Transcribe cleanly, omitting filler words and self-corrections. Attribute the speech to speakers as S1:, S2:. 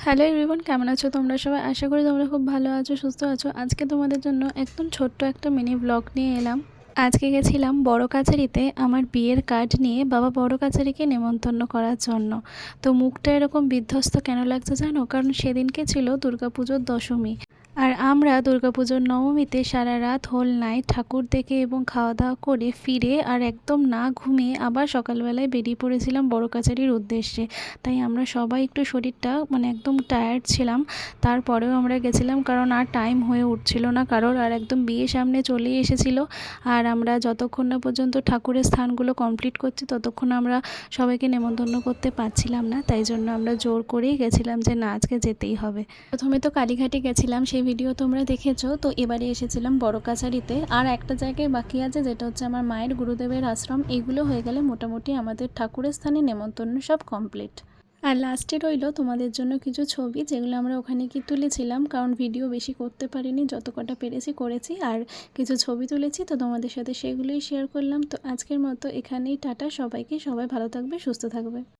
S1: Hello everyone, কেমন আছো তোমরা সবাই? আশা করি তোমরা খুব ভালো আছো, সুস্থ আছো। আজকে তোমাদের জন্য একদম ছোট্ট একটা মিনি ব্লগ নিয়ে এলাম। আজকে গেছিলাম বড় কাছারিতে আমার বিয়ের কার্ড নিয়ে বাবা বড় কাছারিকে নেমন্তন্ন করার জন্য। তো মুখটা এরকম বিধ্বস্ত কেন লাগছে জানো? কারণ সেদিনকে ছিল দুর্গাপুজোর দশমী। আর আমরা দুর্গাপুজোর নবমীতে সারা রাত হোল নাইট ঠাকুর দেখে এবং খাওয়া দাওয়া করে ফিরে আর একদম না ঘুমিয়ে আবার সকালবেলায় বেরিয়ে পড়েছিলাম বড় কাছারির উদ্দেশ্যে। তাই আমরা সবাই একটু শরীরটা একদম টায়ার্ড ছিলাম। তারপরেও আমরা গেছিলাম, কারণ আর টাইম হয়ে উঠছিল না কারোর, আর একদম বিয়ে সামনে চলেই এসেছিলো। আর আমরা যতক্ষণ না পর্যন্ত ঠাকুরের স্থানগুলো কমপ্লিট করছি ততক্ষণ আমরা সবাইকে নেমন্তন্ন করতে পারছিলাম না। তাই জন্য আমরা জোর করেই গেছিলাম যে না, আজকে যেতেই হবে। প্রথমে তো কালীঘাটে গেছিলাম, সেই ভিডিও তোমরা দেখেছো। তো এবারে এসেছিলাম বড় কাছারিতে। আর একটা জায়গায় বাকি আছে, যেটা হচ্ছে আমার মায়ের গুরুদেবের আশ্রম। এগুলো হয়ে গেলে মোটামুটি আমাদের ঠাকুরের স্থানে নেমন্তন্ন সব কমপ্লিট। আর লাস্টে রইলো তোমাদের জন্য কিছু ছবি, যেগুলো আমরা ওখানে গিয়ে তুলেছিলাম, কারণ ভিডিও বেশি করতে পারিনি, যত কটা পেরেছি করেছি। আর কিছু ছবি তুলেছি, তো তোমাদের সাথে সেগুলোই শেয়ার করলাম। তো আজকের মতো এখানেই টাটা সবাইকে। সবাই ভালো থাকবে, সুস্থ থাকবে।